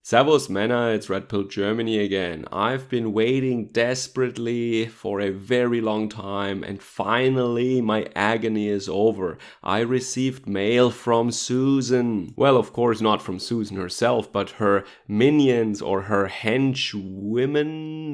Servus Männer, it's Red Pill Germany again. I've been waiting desperately for a very long time and finally my agony is over. I received mail from Susan. Well, of course not from Susan herself, but her minions or her henchwomen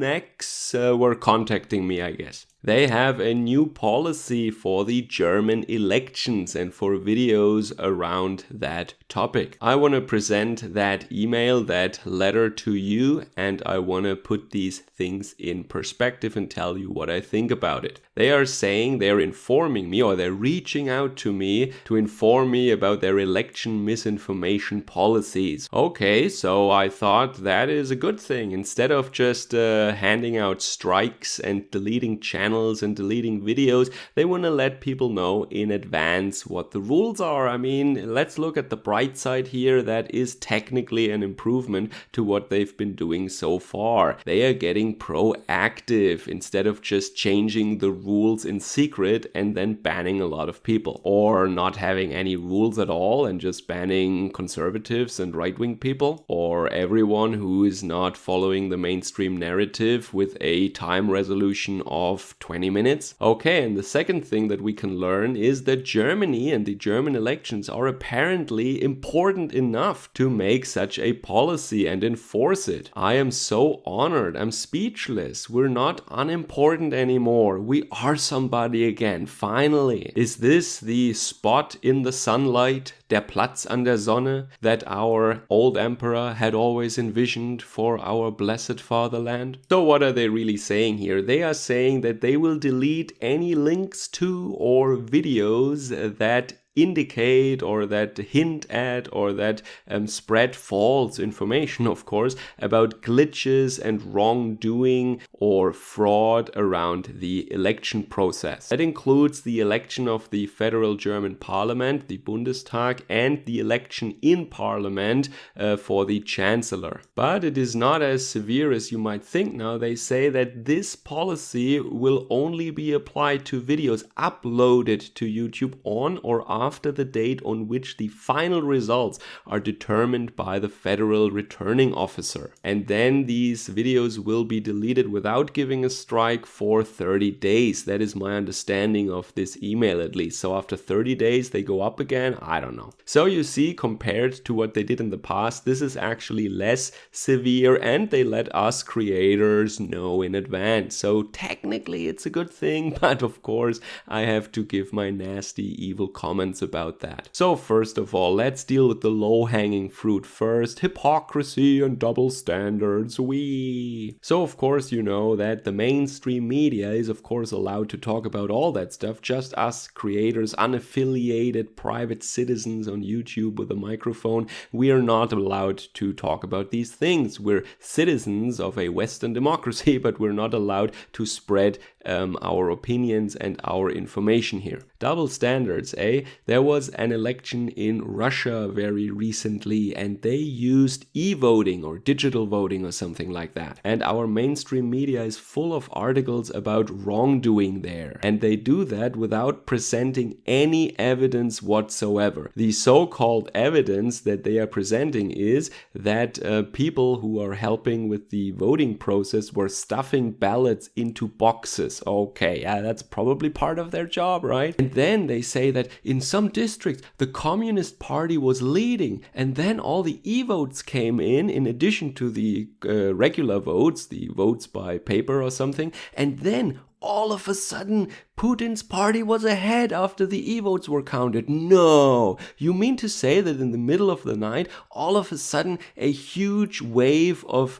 were contacting me, I guess. They have a new policy for the German elections and for videos around that topic. I want to present that email, that letter to you, and I want to put these things in perspective and tell you what I think about it. They are saying, they're informing me, or they're reaching out to me to inform me about their election misinformation policies. Okay, so I thought that is a good thing. Instead of just handing out strikes and deleting channels and deleting videos, they want to let people know in advance what the rules are. I mean, let's look at the bright side here. That is technically an improvement to what they've been doing so far. They are getting proactive instead of just changing the rules in secret and then banning a lot of people, or not having any rules at all and just banning conservatives and right-wing people, or everyone who is not following the mainstream narrative with a time resolution of 20 minutes. Okay, and the second thing that we can learn is that Germany and the German elections are apparently important enough to make such a policy and enforce it. I am so honored. I'm speechless. We're not unimportant anymore. We are somebody again, finally. Is this the spot in the sunlight, der Platz an der Sonne, that our old emperor had always envisioned for our blessed fatherland? So what are they really saying here? They are saying that they will delete any links to or videos that indicate or that hint at or that spread false information, of course, about glitches and wrongdoing or fraud around the election process. That includes the election of the federal German parliament, the Bundestag, and the election in parliament for the chancellor. But it is not as severe as you might think now. They say that this policy will only be applied to videos uploaded to YouTube on or after the date on which the final results are determined by the federal returning officer. And then these videos will be deleted without giving a strike for 30 days. That is my understanding of this email, at least. So after 30 days they go up again? I don't know. So you see, compared to what they did in the past, this is actually less severe and they let us creators know in advance. So technically it's a good thing, but of course I have to give my nasty, evil comments about that. So first of all, let's deal with the low-hanging fruit first. Hypocrisy and double standards. So of course you know that the mainstream media is of course allowed to talk about all that stuff. Just us creators, unaffiliated private citizens on YouTube with a microphone, we are not allowed to talk about these things. We're citizens of a Western democracy, but we're not allowed to spread our opinions and our information here. Double standards, eh? There was an election in Russia very recently and they used e-voting or digital voting or something like that. And our mainstream media is full of articles about wrongdoing there. And they do that without presenting any evidence whatsoever. The so-called evidence that they are presenting is that people who are helping with the voting process were stuffing ballots into boxes. Okay, yeah, that's probably part of their job, right? And then they say that in some districts the Communist Party was leading, and then all the e-votes came in addition to the regular votes, the votes by paper or something, and then all of a sudden Putin's party was ahead after the e-votes were counted. No! You mean to say that in the middle of the night, all of a sudden a huge wave of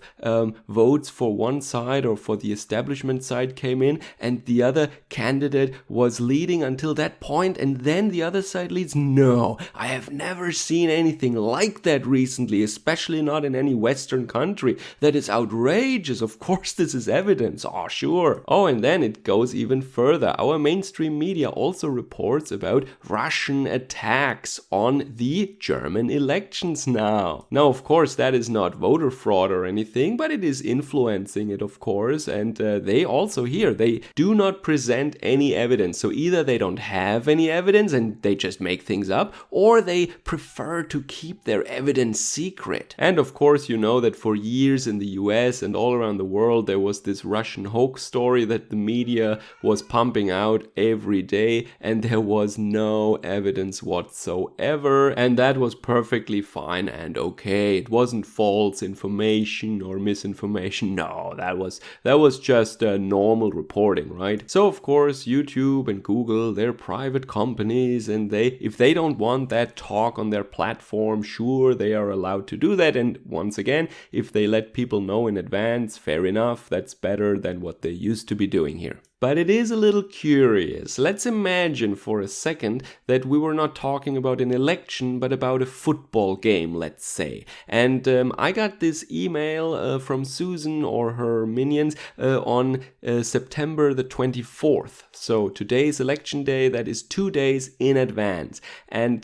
votes for one side or for the establishment side came in and the other candidate was leading until that point and then the other side leads? No! I have never seen anything like that recently, especially not in any Western country. That is outrageous. Of course this is evidence. Oh, sure. Oh, and then it goes even further. our mainstream media also reports about Russian attacks on the German elections now. Now, of course, that is not voter fraud or anything, but it is influencing it, of course, and they also here, they do not present any evidence. So either they don't have any evidence and they just make things up, or they prefer to keep their evidence secret. And of course, you know that for years in the US and all around the world, there was this Russian hoax story that the media was pumping out every day, and there was no evidence whatsoever, and that was perfectly fine and okay. It wasn't false information or misinformation. No, that was just normal reporting, right? So of course, YouTube and Google, they're private companies, and if they don't want that talk on their platform, sure, they are allowed to do that. And once again, if they let people know in advance, fair enough, that's better than what they used to be doing here. But it is a little curious. Let's imagine for a second that we were not talking about an election, but about a football game, let's say. And I got this email from Susan or her minions on September the 24th. So today's election day, that is 2 days in advance. And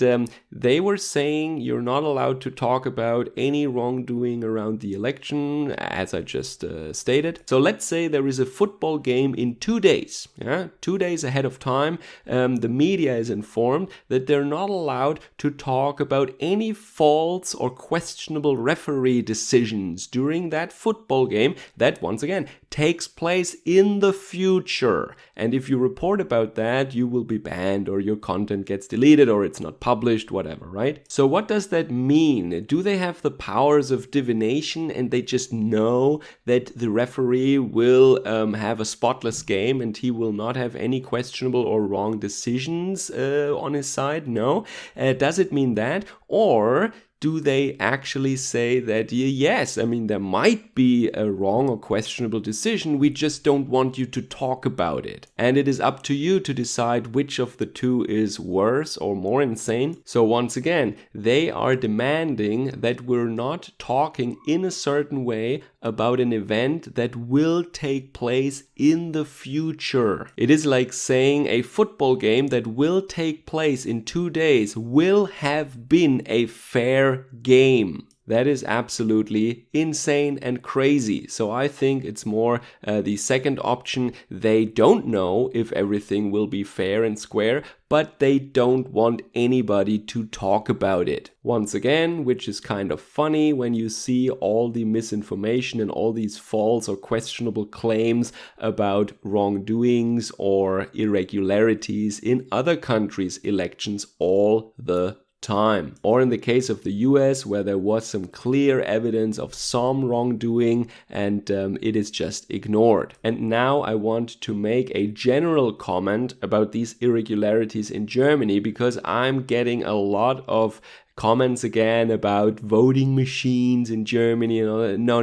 they were saying you're not allowed to talk about any wrongdoing around the election, as I just stated. So let's say there is a football game in 2 days. 2 days ahead of time, the media is informed that they're not allowed to talk about any false or questionable referee decisions during that football game that, once again, takes place in the future. And if you report about that, you will be banned, or your content gets deleted, or it's not published, whatever, right? So what does that mean? Do they have the powers of divination and they just know that the referee will have a spotless game and he will not have any questionable or wrong decisions on his side? No. Does it mean that? Or do they actually say that, yes, I mean, there might be a wrong or questionable decision, we just don't want you to talk about it. And it is up to you to decide which of the two is worse or more insane. So once again, they are demanding that we're not talking in a certain way about an event that will take place in the future. It is like saying a football game that will take place in 2 days will have been a fair game. That is absolutely insane and crazy. So I think it's more the second option. They don't know if everything will be fair and square, but they don't want anybody to talk about it. Once again, which is kind of funny when you see all the misinformation and all these false or questionable claims about wrongdoings or irregularities in other countries' elections all the time. Or in the case of the US, where there was some clear evidence of some wrongdoing and it is just ignored. And now I want to make a general comment about these irregularities in Germany, because I'm getting a lot of comments again about voting machines in Germany and all that. No.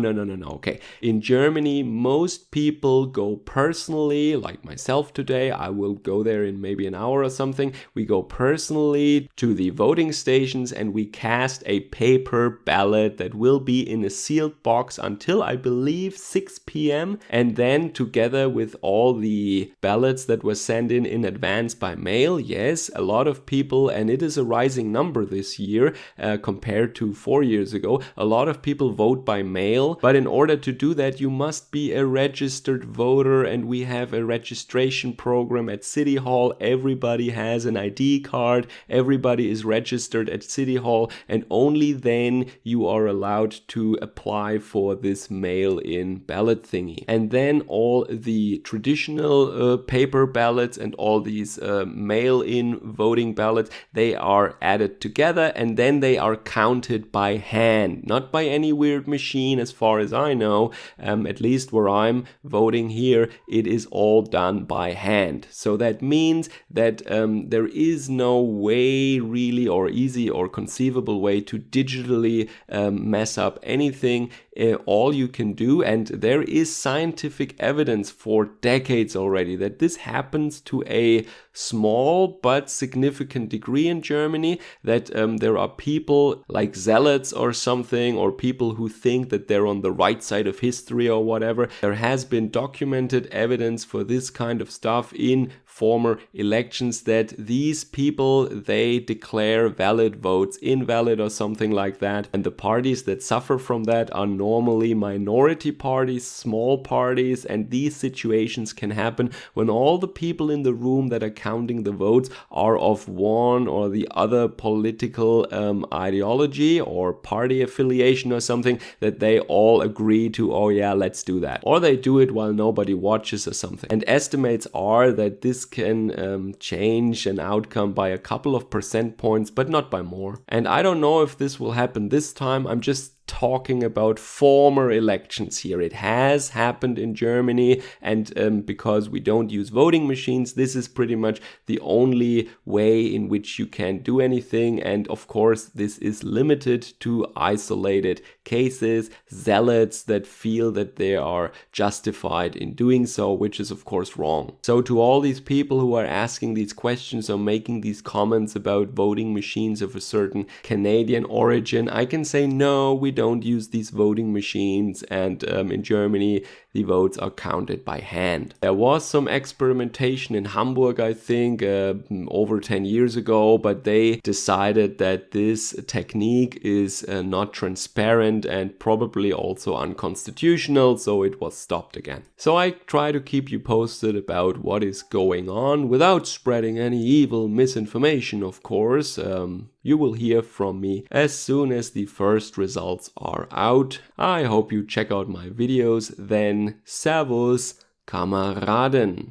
Okay. In Germany, most people go personally, like myself today. I will go there in maybe an hour or something. We go personally to the voting stations and we cast a paper ballot that will be in a sealed box until, I believe, 6 p.m. And then together with all the ballots that were sent in advance by mail, yes, a lot of people, and it is a rising number this year, compared to 4 years ago. A lot of people vote by mail, but in order to do that, you must be a registered voter, and we have a registration program at City Hall. Everybody has an ID card, everybody is registered at City Hall, and only then you are allowed to apply for this mail-in ballot thingy. And then all the traditional paper ballots and all these mail-in voting ballots, they are added together, and then they are counted by hand, not by any weird machine as far as I know. At least where I'm voting here, it is all done by hand. So that means that there is no way really, or easy or conceivable way to digitally mess up anything. All you can do, and there is scientific evidence for decades already that this happens to a small but significant degree in Germany, that there are people like zealots or something, or people who think that they're on the right side of history or whatever. There has been documented evidence for this kind of stuff in former elections, that these people, they declare valid votes invalid or something like that. And the parties that suffer from that are normally minority parties, small parties, and these situations can happen when all the people in the room that are counting the votes are of one or the other political ideology or party affiliation or something, that they all agree to, oh yeah, let's do that. Or they do it while nobody watches or something. And estimates are that this can change an outcome by a couple of percent points, but not by more. And I don't know if this will happen this time. I'm just talking about former elections here. It has happened in Germany, and because we don't use voting machines, this is pretty much the only way in which you can do anything. And of course, this is limited to isolated cases, zealots that feel that they are justified in doing so, which is of course wrong. So to all these people who are asking these questions or making these comments about voting machines of a certain Canadian origin, I can say no, we don't use these voting machines, and in Germany the votes are counted by hand. There was some experimentation in Hamburg, I think, over 10 years ago, but they decided that this technique is not transparent and probably also unconstitutional, so it was stopped again. So I try to keep you posted about what is going on without spreading any evil misinformation, of course. You will hear from me as soon as the first results are out. I hope you check out my videos then. Servus, Kameraden!